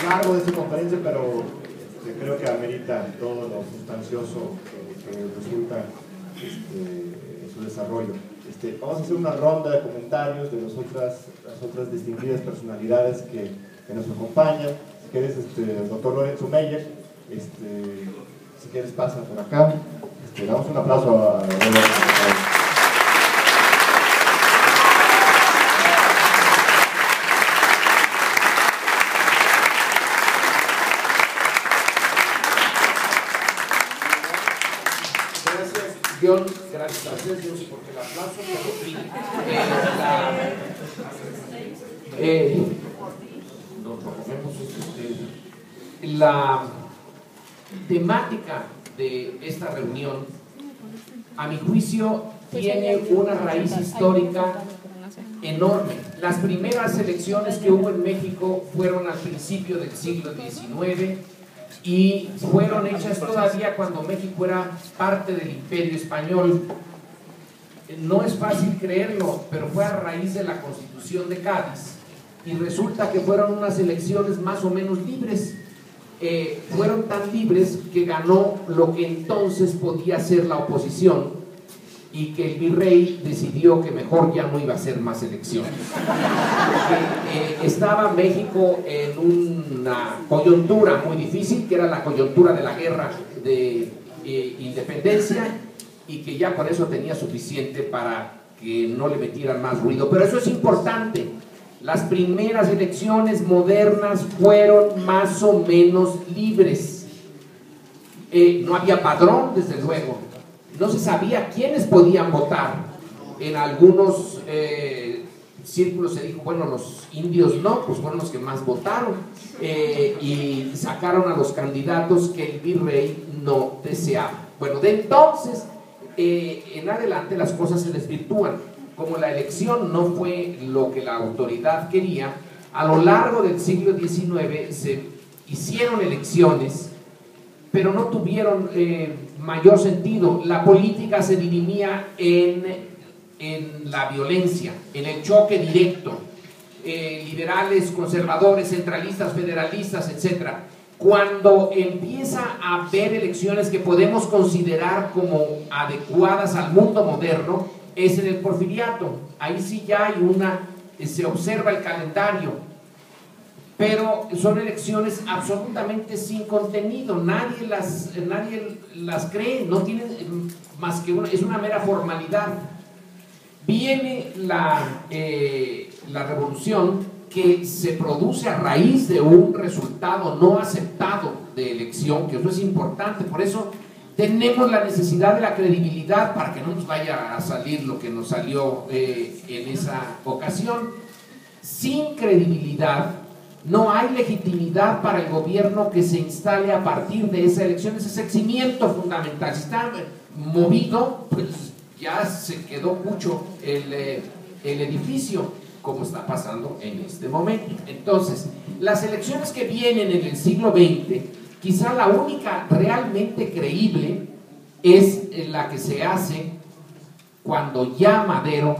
largo de esta conferencia, pero creo que amerita todo lo sustancioso que resulta su desarrollo. Vamos a hacer una ronda de comentarios de las otras distinguidas personalidades que nos acompañan. Si quieres, el doctor Lorenzo Meyer, si quieres pasa por acá. Damos un aplauso a gracias a ustedes, no sé por qué el aplauso, pero la temática de esta reunión, a mi juicio, tiene una raíz histórica enorme. Las primeras elecciones que hubo en México fueron al principio del siglo XIX y fueron hechas todavía cuando México era parte del Imperio Español. No es fácil creerlo, pero fue a raíz de la Constitución de Cádiz y resulta que fueron unas elecciones más o menos libres. Fueron tan libres que ganó lo que entonces podía ser la oposición y que el virrey decidió que mejor ya no iba a hacer más elecciones. Estaba México en una coyuntura muy difícil, que era la coyuntura de la guerra de independencia, y que ya con eso tenía suficiente para que no le metieran más ruido. Pero eso es importante. Las primeras elecciones modernas fueron más o menos libres. No había padrón, desde luego. No se sabía quiénes podían votar. En algunos círculos se dijo, bueno, los indios no, pues fueron los que más votaron. Y sacaron a los candidatos que el virrey no deseaba. Bueno, de entonces en adelante las cosas se desvirtúan. Como la elección no fue lo que la autoridad quería, a lo largo del siglo XIX se hicieron elecciones, pero no tuvieron mayor sentido. La política se dirimía en la violencia, en el choque directo, liberales, conservadores, centralistas, federalistas, etc. Cuando empieza a haber elecciones que podemos considerar como adecuadas al mundo moderno, es en el porfiriato. Ahí sí ya hay se observa el calendario, pero son elecciones absolutamente sin contenido. Nadie las cree, no tienen más que es una mera formalidad. Viene la revolución, que se produce a raíz de un resultado no aceptado de elección, que eso es importante. Por eso tenemos la necesidad de la credibilidad, para que no nos vaya a salir lo que nos salió en esa ocasión. Sin credibilidad no hay legitimidad para el gobierno que se instale a partir de esa elección. Ese es el cimiento fundamental. Si está movido, pues ya se quedó mucho el edificio, como está pasando en este momento. Entonces, las elecciones que vienen en el siglo XX, quizá la única realmente creíble es la que se hace cuando ya Madero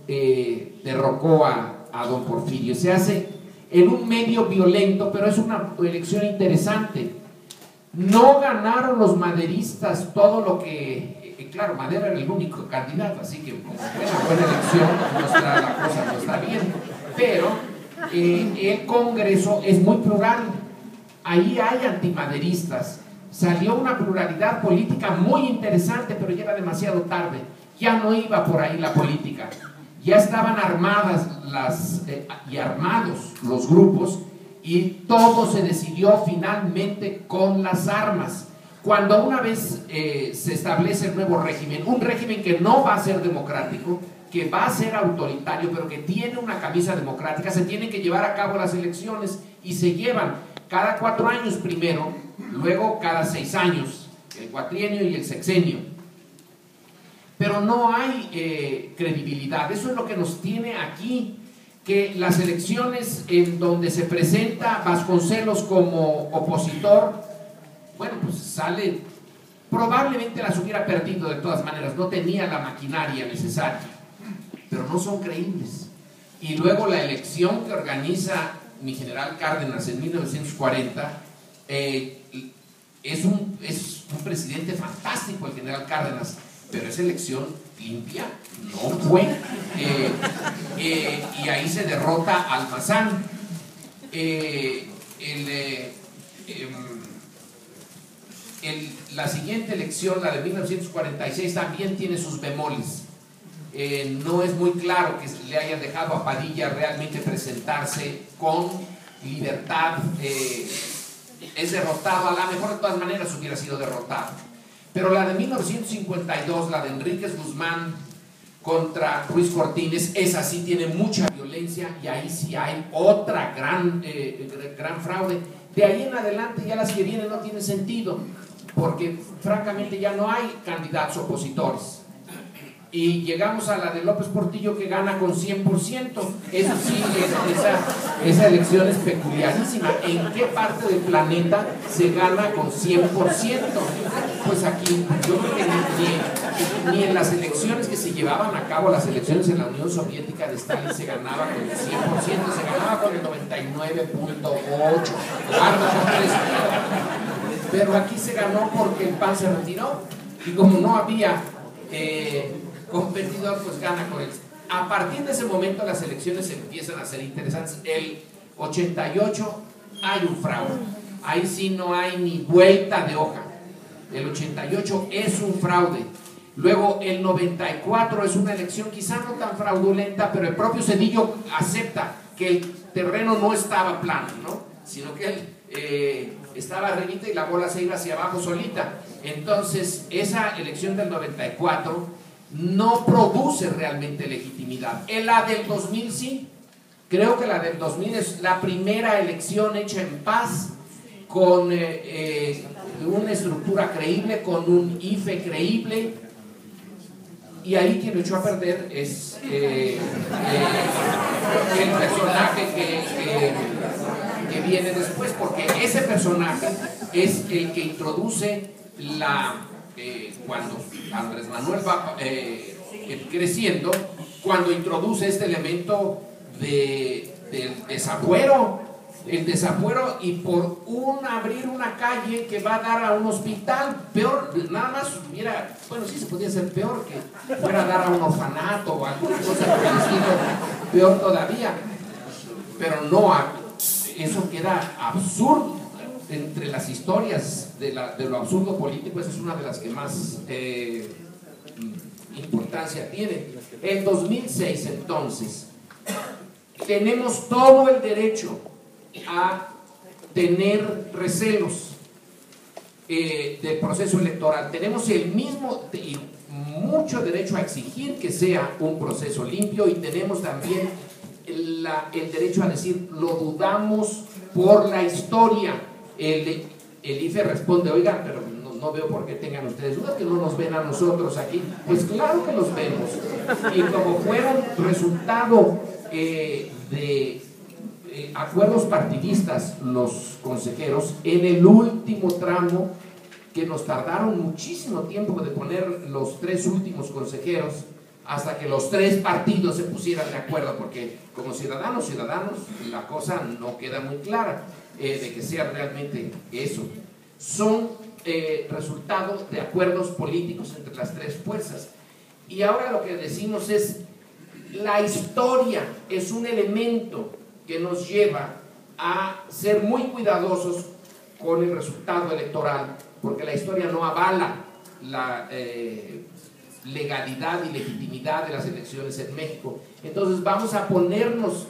derrocó a don Porfirio. Se hace en un medio violento, pero es una elección interesante. No ganaron los maderistas todo lo que... claro, Madero era el único candidato, así que como buena elección, la cosa no está bien. Pero el Congreso es muy plural. Ahí hay antimaderistas. Salió una pluralidad política muy interesante, pero ya era demasiado tarde. Ya no iba por ahí la política. Ya estaban armadas y armados los grupos, y todo se decidió finalmente con las armas. Cuando una vez se establece el nuevo régimen, un régimen que no va a ser democrático, que va a ser autoritario, pero que tiene una camisa democrática, se tienen que llevar a cabo las elecciones, y se llevan cada 4 años primero, luego cada 6 años, el cuatrienio y el sexenio. Pero no hay credibilidad. Eso es lo que nos tiene aquí, que las elecciones en donde se presenta Vasconcelos como opositor, bueno, pues sale, probablemente las hubiera perdido de todas maneras, no tenía la maquinaria necesaria, pero no son creíbles. Y luego la elección que organiza mi general Cárdenas en 1940, es un presidente fantástico el general Cárdenas, pero esa elección limpia no fue. Y ahí se derrota a Almazán. La siguiente elección, la de 1946, también tiene sus bemoles. No es muy claro que le hayan dejado a Padilla realmente presentarse con libertad. Es derrotado, a lo mejor de todas maneras hubiera sido derrotado. Pero la de 1952, la de Enríquez Guzmán contra Ruiz Cortines, esa sí tiene mucha violencia y ahí sí hay otra gran fraude. De ahí en adelante ya las que vienen no tienen sentido, porque francamente ya no hay candidatos opositores. Y llegamos a la de López Portillo, que gana con 100%. Eso sí, esa elección es peculiarísima. ¿En qué parte del planeta se gana con 100%? Pues aquí, yo creo que ni en las elecciones que se llevaban a cabo, las elecciones en la Unión Soviética de Stalin, se ganaba con el 100%, se ganaba con el 99.8%. Pero aquí se ganó porque el PAN se retiró, y como no había competidor, pues gana con él. A partir de ese momento las elecciones empiezan a ser interesantes. El 88 hay un fraude, ahí sí no hay ni vuelta de hoja. El 88 es un fraude. Luego el 94 es una elección quizá no tan fraudulenta, pero el propio Zedillo acepta que el terreno no estaba plano, ¿no? Sino que él estaba arribita y la bola se iba hacia abajo solita. Entonces esa elección del 94 no produce realmente legitimidad. La del 2000 sí. Creo que la del 2000 es la primera elección hecha en paz, con una estructura creíble, con un IFE creíble, y ahí quien lo echó a perder es el personaje que viene después, porque ese personaje es el que introduce cuando Andrés Manuel va creciendo, cuando introduce este elemento del desafuero, el desafuero, y por abrir una calle que va a dar a un hospital, peor, nada más, mira, bueno, sí se podía hacer peor, que fuera a dar a un orfanato o alguna cosa por el estilo, peor todavía, pero no, eso queda absurdo. Entre las historias de lo absurdo político, esa es una de las que más importancia tiene. En 2006, entonces, tenemos todo el derecho a tener recelos del proceso electoral. Tenemos el mismo y mucho derecho a exigir que sea un proceso limpio, y tenemos también el derecho a decir lo dudamos por la historia. El IFE responde, oigan, pero no veo por qué tengan ustedes dudas, que no nos ven a nosotros aquí. Pues claro que los vemos, y como fueron resultado de acuerdos partidistas los consejeros, en el último tramo, que nos tardaron muchísimo tiempo de poner los 3 últimos consejeros, hasta que los 3 partidos se pusieran de acuerdo, porque como ciudadanos, la cosa no queda muy clara de que sea realmente eso. Son resultado de acuerdos políticos entre las 3 fuerzas. Y ahora lo que decimos es, la historia es un elemento que nos lleva a ser muy cuidadosos con el resultado electoral, porque la historia no avala la legalidad y legitimidad de las elecciones en México. Entonces vamos a ponernos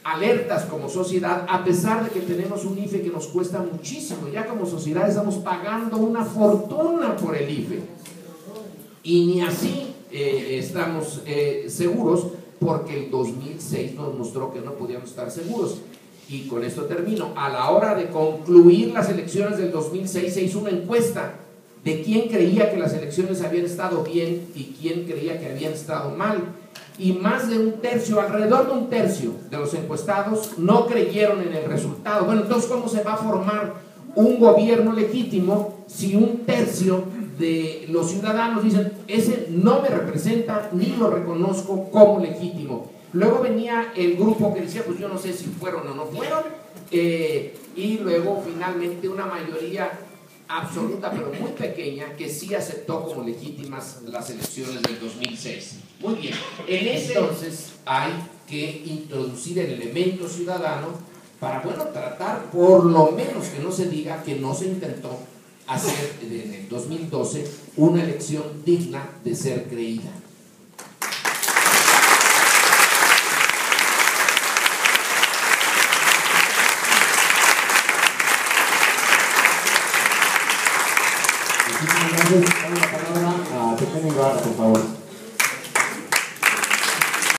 alertas como sociedad, a pesar de que tenemos un IFE que nos cuesta muchísimo. Ya como sociedad estamos pagando una fortuna por el IFE, y ni así estamos seguros, porque el 2006 nos mostró que no podíamos estar seguros. Y con esto termino. A la hora de concluir las elecciones del 2006 se hizo una encuesta de quién creía que las elecciones habían estado bien y quién creía que habían estado mal, y más de un tercio, alrededor de un tercio de los encuestados no creyeron en el resultado. Bueno, entonces, ¿cómo se va a formar un gobierno legítimo si un tercio de los ciudadanos dicen, ese no me representa ni lo reconozco como legítimo? Luego venía el grupo que decía, pues yo no sé si fueron o no fueron, y luego finalmente una mayoría absoluta, pero muy pequeña, que sí aceptó como legítimas las elecciones del 2006. Muy bien, en ese entonces hay que introducir el elemento ciudadano para, bueno, tratar por lo menos que no se diga que no se intentó hacer en el 2012 una elección digna de ser creída.